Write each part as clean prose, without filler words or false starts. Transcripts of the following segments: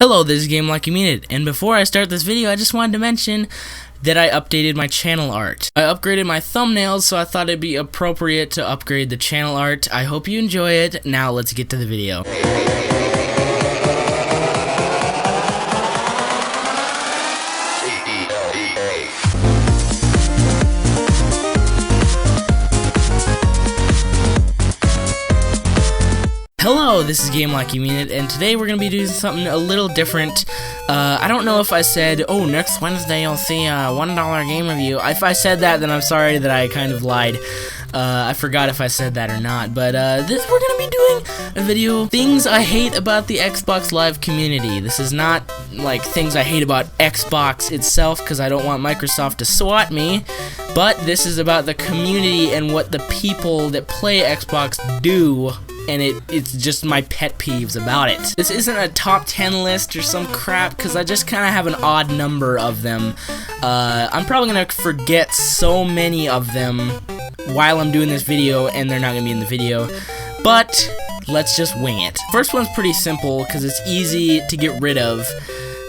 Hello, this is Game Like You Mean It, and before I start this video, I just wanted to mention that I updated my channel art. I upgraded my thumbnails, so I thought it'd be appropriate to upgrade the channel art. I hope you enjoy it. Now let's get to the video. Hello, this is Game Like You Mean It, and today we're going to be doing something a little different. I don't know if I said, oh, next Wednesday you'll see a $1 game review. If I said that, then I'm sorry that I kind of lied. I forgot if I said that or not, but we're going to be doing a video, things I hate about the Xbox Live community. This is not, like, things I hate about Xbox itself, because I don't want Microsoft to swat me, but this is about the community and what the people that play Xbox do, and it's just my pet peeves about it. This isn't a top 10 list or some crap, because I just kind of have an odd number of them. I'm probably going to forget so many of them while I'm doing this video, and they're not going to be in the video, but let's just wing it. First one's pretty simple, because it's easy to get rid of.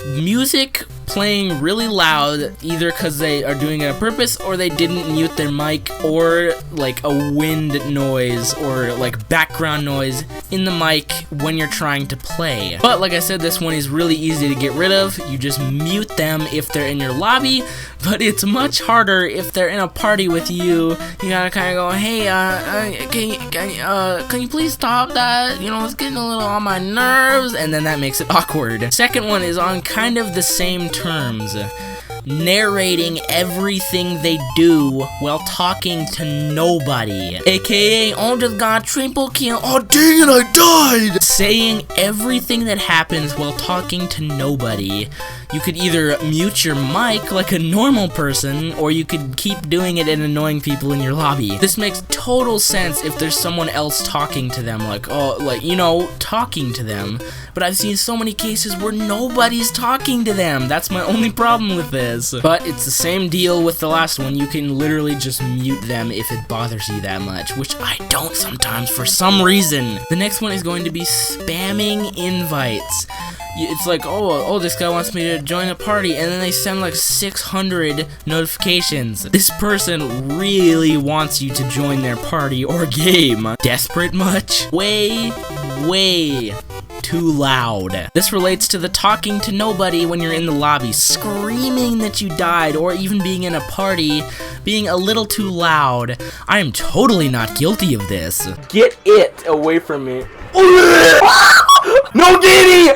Music playing really loud, either because they are doing it on purpose or they didn't mute their mic, or like a wind noise or like background noise in the mic when you're trying to play. But like I said, this one is really easy to get rid of. You just mute them if they're in your lobby, but it's much harder if they're in a party with you. You gotta kind of go, hey, can you please stop that? You know, it's getting a little on my nerves, and then that makes it awkward. Second one is on kind of the same terms. Narrating everything they do while talking to nobody. AKA, oh, just got a triple kill. Oh, dang it, I died! Saying everything that happens while talking to nobody. You could either mute your mic like a normal person, or you could keep doing it and annoying people in your lobby. This makes total sense if there's someone else talking to them, like, oh, like, you know, talking to them. But I've seen so many cases where nobody's talking to them. That's my only problem with this. But it's the same deal with the last one. You can literally just mute them if it bothers you that much, which I don't sometimes for some reason. The next one is going to be spamming invites. It's like, oh, this guy wants me to join a party, and then they send like 600 notifications. This person really wants you to join their party or game. Desperate much? Way too loud. This relates to the talking to nobody when you're in the lobby, screaming that you died, or even being in a party, being a little too loud. I am totally not guilty of this. Get it away from me. No, Danny!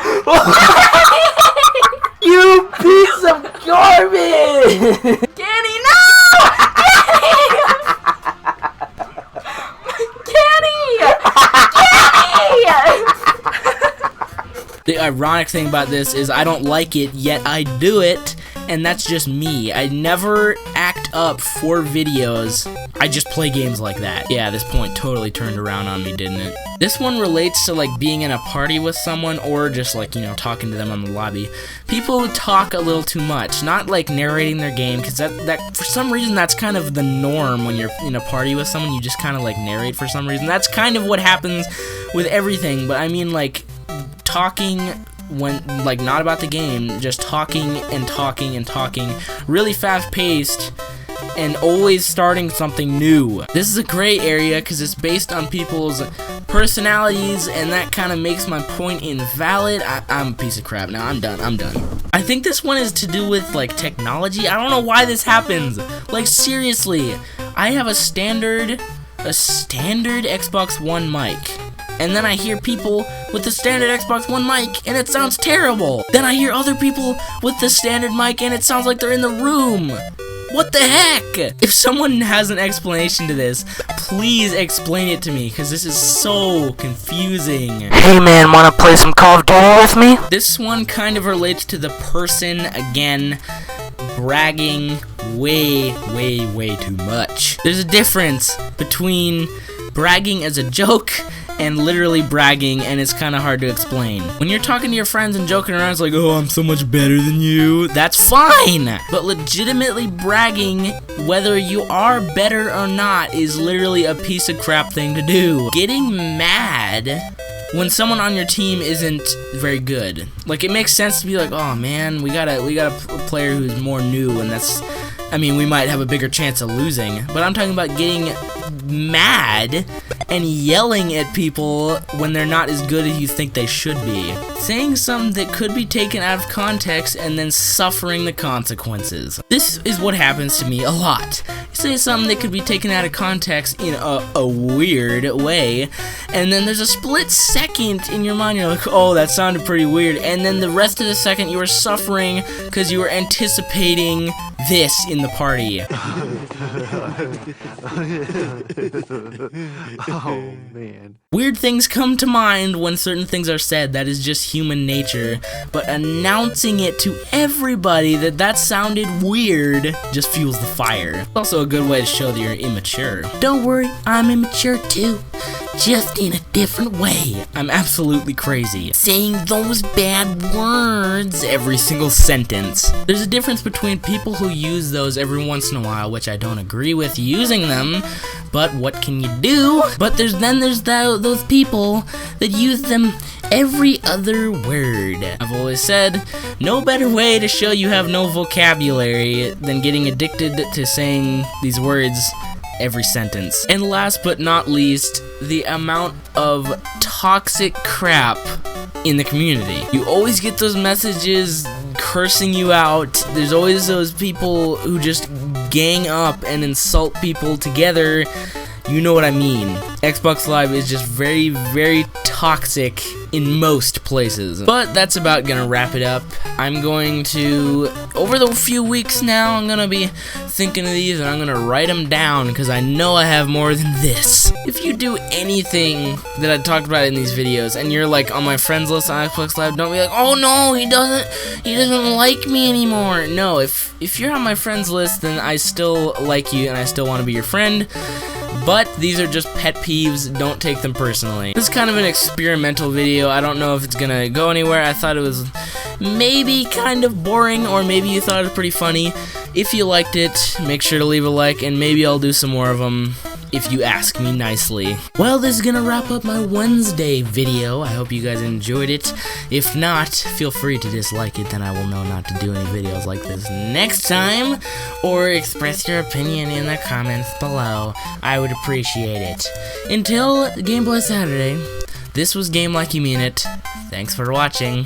You piece of garbage! Danny, no! The ironic thing about this is I don't like it, yet I do it, and that's just me. I never act up for videos. I just play games like that. Yeah, this point totally turned around on me, didn't it? This one relates to like being in a party with someone, or just like, you know, talking to them on the lobby. People who talk a little too much, not like narrating their game, because that for some reason that's kind of the norm when you're in a party with someone. You just kind of like narrate for some reason. That's kind of what happens with everything, but I mean like talking when, like, not about the game, just talking and talking and talking, really fast-paced, and always starting something new. This is a gray area because it's based on people's personalities, and that kind of makes my point invalid. I'm a piece of crap now. I'm done. I think this one is to do with, like, technology. I don't know why this happens. Like, seriously, I have a standard Xbox One mic. And then I hear people with the standard Xbox One mic, and it sounds terrible. Then I hear other people with the standard mic, and it sounds like they're in the room. What the heck? If someone has an explanation to this, please explain it to me, because this is so confusing. Hey man, wanna play some Call of Duty with me? This one kind of relates to the person, again, bragging way too much. There's a difference between bragging as a joke and literally bragging, and it's kind of hard to explain. When you're talking to your friends and joking around, it's like, oh, I'm so much better than you. That's fine! But legitimately bragging, whether you are better or not, is literally a piece of crap thing to do. Getting mad when someone on your team isn't very good. Like, it makes sense to be like, oh man, we got a player who's more new, and that's, I mean, we might have a bigger chance of losing. But I'm talking about getting mad and yelling at people when they're not as good as you think they should be. Saying something that could be taken out of context and then suffering the consequences. This is what happens to me a lot. You say something that could be taken out of context in a weird way, and then there's a split second in your mind, you're like, oh, that sounded pretty weird, and then the rest of the second you are suffering because you were anticipating this in the party. Oh, man. Weird things come to mind when certain things are said. That is just human nature. But announcing it to everybody that sounded weird just fuels the fire. It's also a good way to show that you're immature. Don't worry, I'm immature too. Just in a different way. I'm absolutely crazy. Saying those bad words every single sentence. There's a difference between people who use those every once in a while, which I don't agree with using them, but what can you do? But there's those people that use them every other word. I've always said, no better way to show you have no vocabulary than getting addicted to saying these words every sentence. And last but not least, the amount of toxic crap in the community. You always get those messages cursing you out. There's always those people who just gang up and insult people together. You know what I mean. Xbox Live is just very, very toxic in most places. But that's about gonna wrap it up. I'm going to, over the few weeks now, I'm gonna be thinking of these and I'm gonna write them down because I know I have more than this. If you do anything that I talked about in these videos and you're like on my friends list on Xbox Live, don't be like, oh no, he doesn't like me anymore. No, if you're on my friends list, then I still like you and I still want to be your friend. But these are just pet peeves, don't take them personally. This is kind of an experimental video. I don't know if it's gonna go anywhere. I thought it was maybe kind of boring, or maybe you thought it was pretty funny. If you liked it, make sure to leave a like, and maybe I'll do some more of them if you ask me nicely. Well, this is gonna wrap up my Wednesday video. I hope you guys enjoyed it. If not, feel free to dislike it, then I will know not to do any videos like this next time, or express your opinion in the comments below. I would appreciate it. Until Gameplay Saturday, this was Game Like You Mean It. Thanks for watching.